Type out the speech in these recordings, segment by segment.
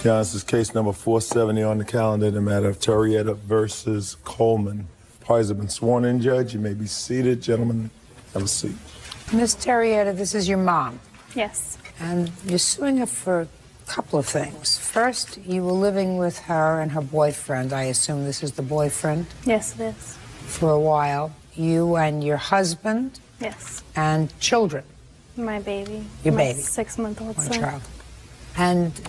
Yeah, this is case number 470 on the calendar, the matter of Terrietta versus Coleman. Parties have been sworn in, Judge. You may be seated. Gentlemen, have a seat. Ms. Terrietta, this is your mom. Yes. And you're suing her for a couple of things. First, you were living with her and her boyfriend. I assume this is the boyfriend? Yes, it is. For a while. You and your husband? Yes. And children? My baby. Your my baby? 6-month-old One son. child. And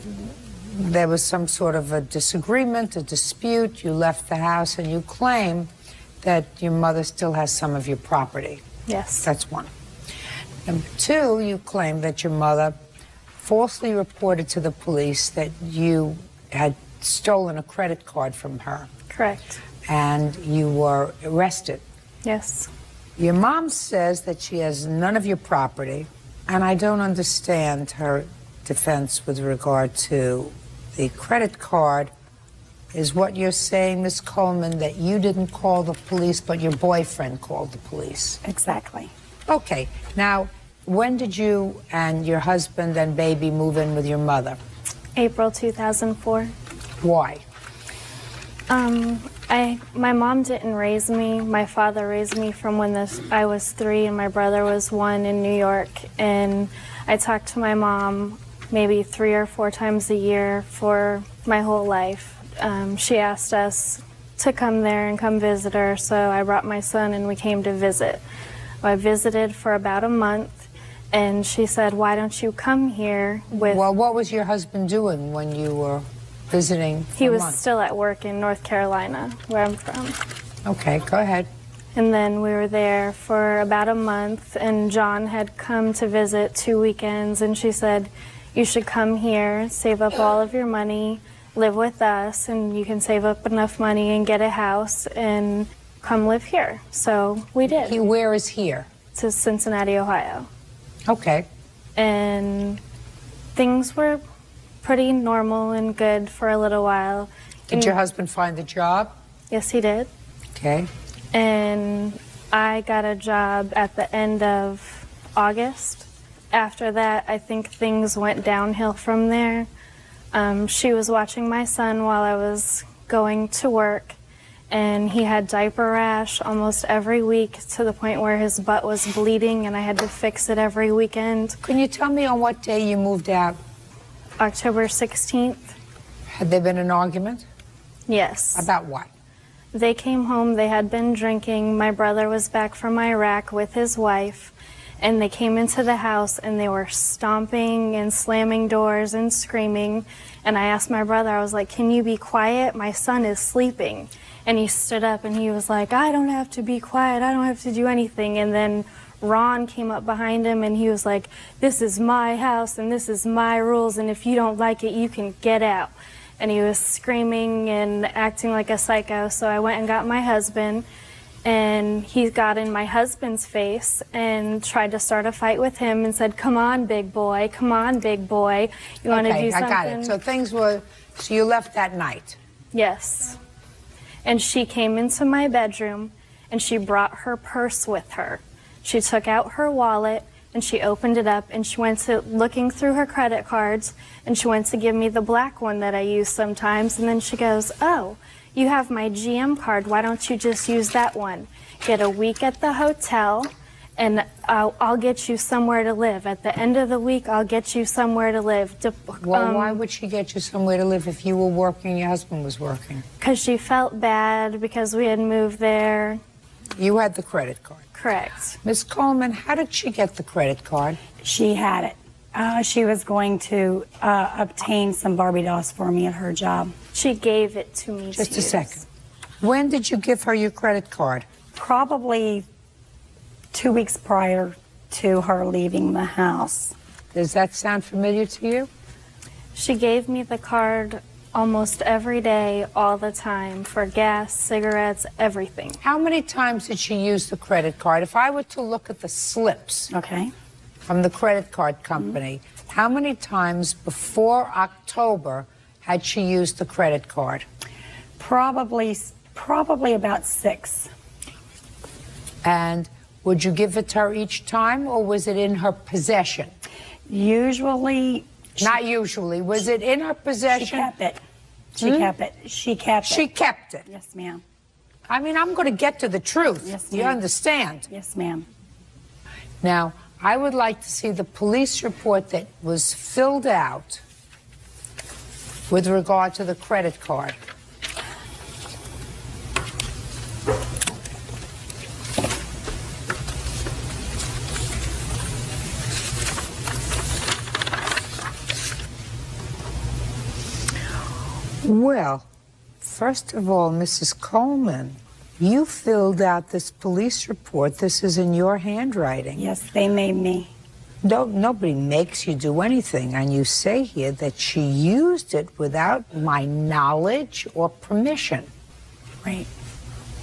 there was some sort of a disagreement, a dispute. You left the house and you claim that your mother still has some of your property. Yes. That's one. Number two, you claim that your mother falsely reported to the police that you had stolen a credit card from her. Correct. And you were arrested. Yes. Your mom says that she has none of your property, and I don't understand her defense with regard to the credit card. Is what you're saying, Ms. Coleman, that you didn't call the police, but your boyfriend called the police? Exactly. Okay. Now, when did you and your husband and baby move in with your mother? April 2004. Why? My mom didn't raise me. My father raised me from when I was 3 and my brother was 1 in New York. And I talked to my mom maybe 3 or 4 times a year for my whole life. She asked us to come there and come visit her, so I brought my son and we came to visit. I visited for about a month, and she said, why don't you come here with... Well, what was your husband doing when you were visiting for He a was month? still at work in North Carolina, where I'm from. Okay, go ahead. And then we were there for about a month, and John had come to visit 2 weekends, and she said, you should come here, save up all of your money, live with us, and you can save up enough money and get a house and come live here. So we did. Where is here? To Cincinnati, Ohio. Okay. And things were pretty normal and good for a little while. Did your husband find a job? Yes, he did. Okay. And I got a job at the end of August. After that, I think things went downhill from there. She was watching my son while I was going to work, and he had diaper rash almost every week to the point where his butt was bleeding and I had to fix it every weekend. Can you tell me on what day you moved out? October 16th. Had there been an argument? Yes. About what? They came home, they had been drinking. My brother was back from Iraq with his wife, and they came into the house and they were stomping and slamming doors and screaming. And I asked my brother, I was like, can you be quiet? My son is sleeping. And he stood up and he was like, I don't have to be quiet, I don't have to do anything. And then Ron came up behind him and he was like, this is my house and this is my rules, and if you don't like it, you can get out. And he was screaming and acting like a psycho. So I went and got my husband, and he got in my husband's face and tried to start a fight with him and said, come on, big boy, come on, big boy. You want to do something? Okay, I got it. So things were, so you left that night? Yes. And she came into my bedroom and she brought her purse with her. She took out her wallet and she opened it up and she went to looking through her credit cards and she went to give me the black one that I use sometimes, and then she goes, oh, you have my GM card, why don't you just use that one? Get a week at the hotel and I'll get you somewhere to live. At the end of the week, I'll get you somewhere to live. Well, why would she get you somewhere to live if you were working, your husband was working? Because she felt bad because we had moved there. You had the credit card? Correct. Ms. Coleman, how did she get the credit card? She had it. She was going to obtain some Barbie dolls for me at her job. She gave it to me. Just a second. When did you give her your credit card? Probably 2 weeks prior to her leaving the house. Does that sound familiar to you? She gave me the card almost every day, all the time, for gas, cigarettes, everything. How many times did she use the credit card? If I were to look at the slips from the credit card company, how many times before October had she used the credit card? Probably about 6. And would you give it to her each time, or was it in her possession? Usually Not usually. Was it in her possession? She kept it. She kept it. She kept it. She kept it. Yes, ma'am. I mean, I'm going to get to the truth. Yes, You ma'am. understand? Yes, ma'am. Now, I would like to see the police report that was filled out with regard to the credit card. Well, first of all, Mrs. Coleman, you filled out this police report. This is in your handwriting. Yes, they made me. Nobody makes you do anything. And you say here that she used it without my knowledge or permission. Right.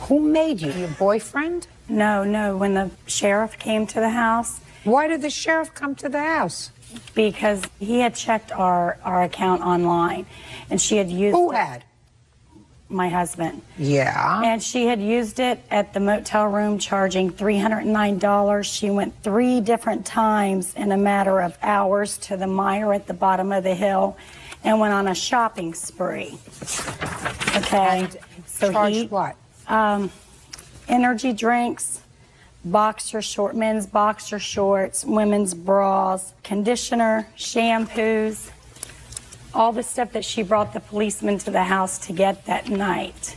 Who made you? Your boyfriend? No, no. When the sheriff came to the house, Why did the sheriff come to the house? because he had checked our account online, and she had used Who it. had? My husband. Yeah. And she had used it at the motel room, charging $309. She went 3 different times in a matter of hours to the Meijer at the bottom of the hill and went on a shopping spree. Okay. And charged what? Energy drinks, men's boxer shorts, women's bras, conditioner, shampoos, all the stuff that she brought the policeman to the house to get that night.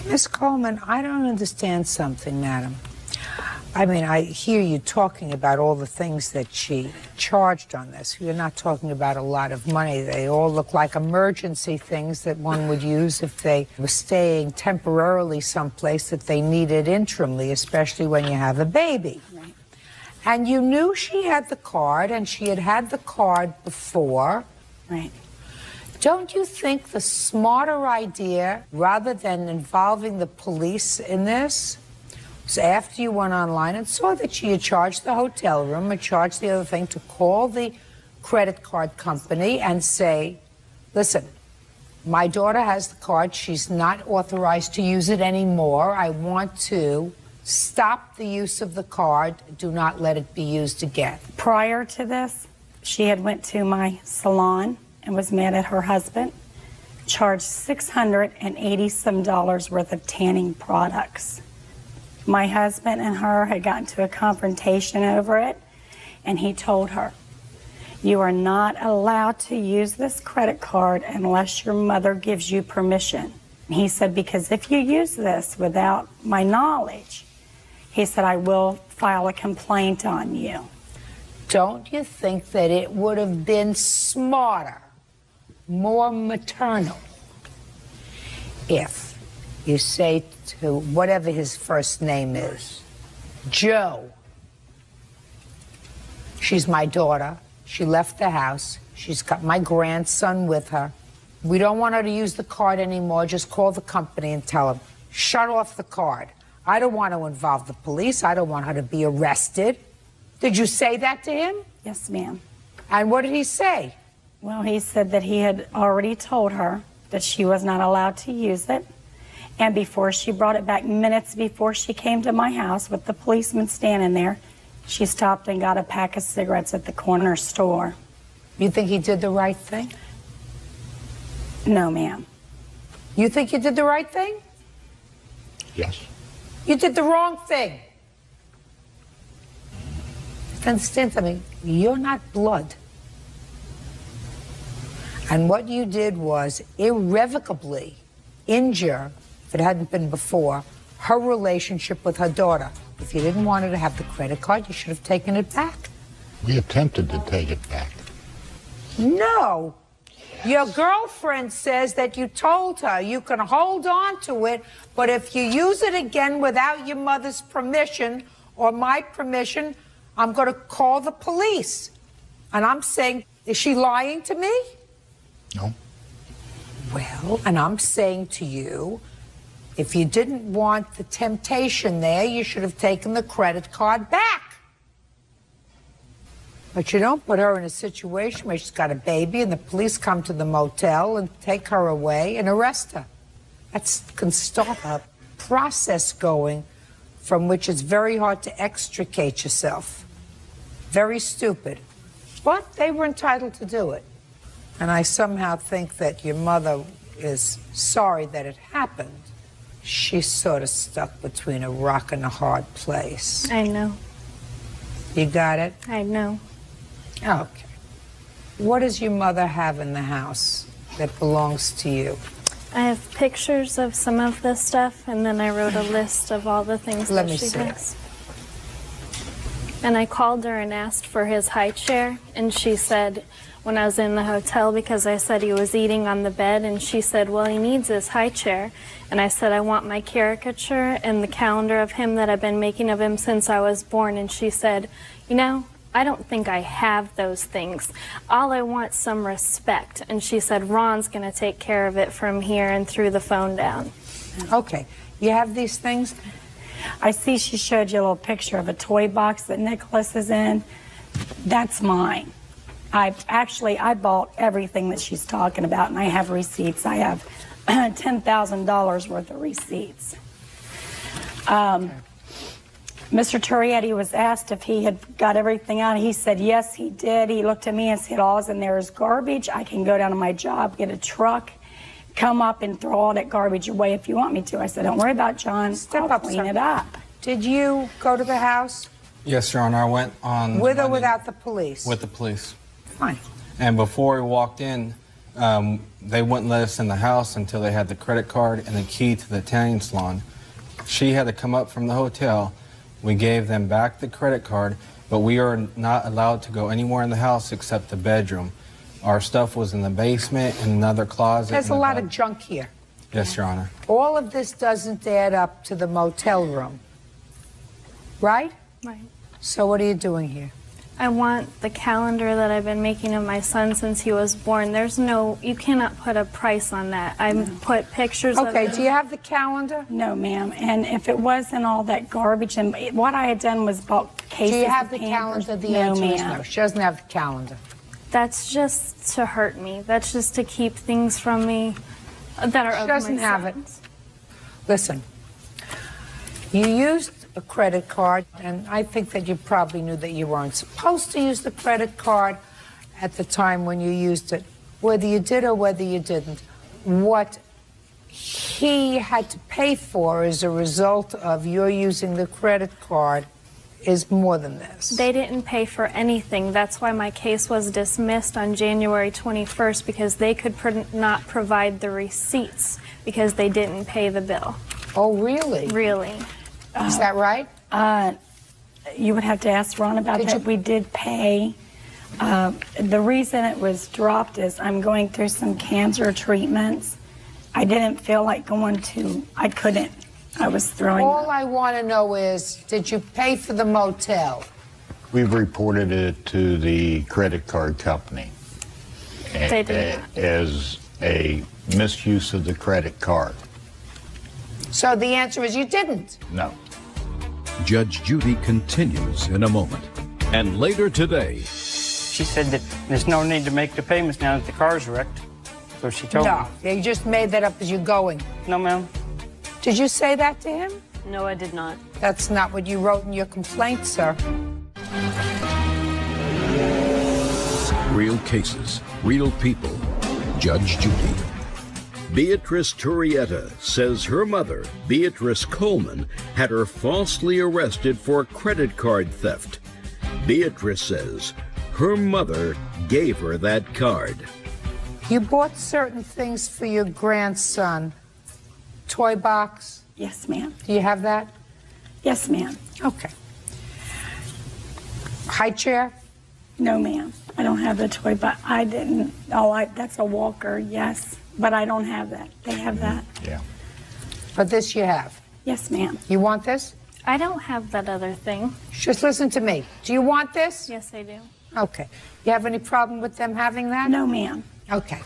Miss Coleman, I don't understand something, madam. I mean, I hear you talking about all the things that she charged on this. You're not talking about a lot of money. They all look like emergency things that one would use if they were staying temporarily someplace that they needed interimly, especially when you have a baby. Right. And you knew she had the card, and she had had the card before. Right. Don't you think the smarter idea, rather than involving the police in this, was after you went online and saw that she had charged the hotel room and charged the other thing, to call the credit card company and say, listen, my daughter has the card. She's not authorized to use it anymore. I want to stop the use of the card. Do not let it be used again. Prior to this, she had went to my salon and was mad at her husband, charged $680 some worth of tanning products. My husband and her had gotten to a confrontation over it, and he told her, you are not allowed to use this credit card unless your mother gives you permission. And he said, because if you use this without my knowledge, he said, I will file a complaint on you. Don't you think that it would have been smarter, more maternal, if you say to whatever his first name is, Joe, she's my daughter, she left the house, she's got my grandson with her, we don't want her to use the card anymore, just call the company and tell them, shut off the card. I don't want to involve the police, I don't want her to be arrested. Did you say that to him? Yes, ma'am. And what did he say? Well, he said that he had already told her that she was not allowed to use it. And before she brought it back, minutes before she came to my house with the policeman standing there, she stopped and got a pack of cigarettes at the corner store. You think he did the right thing? No, ma'am. You think you did the right thing? Yes. You did the wrong thing. Understand something? You're not blood. And what you did was irrevocably injure, if it hadn't been before, her relationship with her daughter. If you didn't want her to have the credit card, you should have taken it back. We attempted to take it back. No. Your girlfriend says that you told her you can hold on to it, but if you use it again without your mother's permission or my permission, I'm going to call the police. And I'm saying, is she lying to me? No. Well, and I'm saying to you, if you didn't want the temptation there, you should have taken the credit card back. But you don't put her in a situation where she's got a baby and the police come to the motel and take her away and arrest her. That can start a process going from which it's very hard to extricate yourself. Very stupid. But they were entitled to do it. And I somehow think that your mother is sorry that it happened. She's sort of stuck between a rock and a hard place. I know. You got it? I know. Okay. What does your mother have in the house that belongs to you? I have pictures of some of this stuff, and then I wrote a list of all the things Let that me she see. has. And I called her and asked for his high chair, and she said, when I was in the hotel, because I said he was eating on the bed, and she said, well, he needs his high chair. And I said, I want my caricature and the calendar of him that I've been making of him since I was born. And she said, you know, I don't think I have those things. All I want is some respect. And she said, Ron's going to take care of it from here, and threw the phone down. Okay. You have these things? I see she showed you a little picture of a toy box that Nicholas is in. That's mine. I bought everything that she's talking about, and I have receipts. I have $10,000 worth of receipts. Mr. Turietti was asked if he had got everything out. He said, yes, he did. He looked at me and said, all in there is garbage. I can go down to my job, get a truck, come up and throw all that garbage away if you want me to. I said, don't worry about it, John. I'll clean it up. Did you go to the house? Yes, Your Honor. I went on... With or Monday without the police? With the police. Fine. And before we walked in, they wouldn't let us in the house until they had the credit card and the key to the tanning salon. She had to come up from the hotel. We gave them back the credit card, but we are not allowed to go anywhere in the house except the bedroom. Our stuff was in the basement, in another closet. There's a lot of junk here. Yes, Your Honor. All of this doesn't add up to the motel room, right? Right. So what are you doing here? I want the calendar that I've been making of my son since he was born. There's no, you cannot put a price on that. I put pictures of Okay, him. do you have the calendar? No, ma'am. And if it wasn't all that garbage, and what I had done was bought cases Do you have of the Pampers. calendar? The No, answer is ma'am. no. She doesn't have the calendar. That's just to hurt me. That's just to keep things from me that are She of doesn't my have it. sons. Listen, you used a credit card, and I think that you probably knew that you weren't supposed to use the credit card at the time when you used it, whether you did or whether you didn't. What he had to pay for as a result of your using the credit card is more than this. They didn't pay for anything. That's why my case was dismissed on January 21st, because they could not provide the receipts because they didn't pay the bill. Oh, really? Really. Is that right? You would have to ask Ron about that. We did pay. The reason it was dropped is I'm going through some cancer treatments. I didn't feel like going to, I couldn't. I was throwing All up. I want to know is, did you pay for the motel? We've reported it to the credit card company They did not. as a misuse of the credit card. So the answer is you didn't. No. Judge Judy continues in a moment. And later today, She said that there's no need to make the payments now that the car's wrecked. So she told No, you just made that up as you're going. me. No, ma'am. Did you say that to him? No, I did not. That's not what you wrote in your complaint, sir. real cases, real people. Judge Judy. Beatrice Turrieta says her mother, Beatrice Coleman, had her falsely arrested for credit card theft. Beatrice says her mother gave her that card. You bought certain things for your grandson. Toy box. Yes, ma'am. Do you have that? Yes, ma'am. Okay. High chair? No, ma'am. I don't have the toy, but I didn't. Oh, that's a walker, yes. But I don't have that. They have that. Yeah. But this you have. Yes, ma'am. You want this? I don't have that other thing. Just listen to me. Do you want this? Yes, I do. Okay. You have any problem with them having that? No, ma'am. Okay.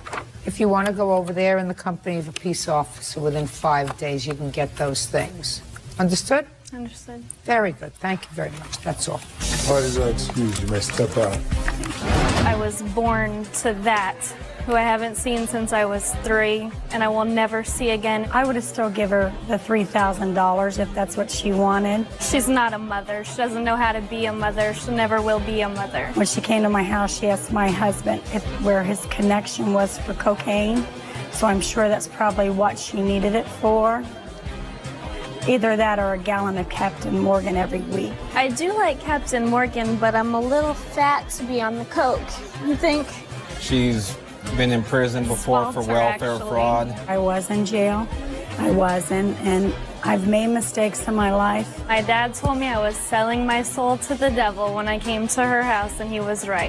If you want to go over there in the company of a peace officer within 5 days, you can get those things. Understood? Understood. Very good. Thank you very much. That's all. Parties are excused. You may step out. I was born to that, who I haven't seen since I was 3, and I will never see again. I would have still give her the $3,000 if that's what she wanted. She's not a mother. She doesn't know how to be a mother. She never will be a mother. When she came to my house, she asked my husband where his connection was for cocaine. So I'm sure that's probably what she needed it for. Either that or a gallon of Captain Morgan every week. I do like Captain Morgan, but I'm a little fat to be on the coke. You think? She's been in prison before for Swelter, welfare actually. fraud. I was in jail. I wasn't, and I've made mistakes in my life. My dad told me I was selling my soul to the devil when I came to her house, and he was right.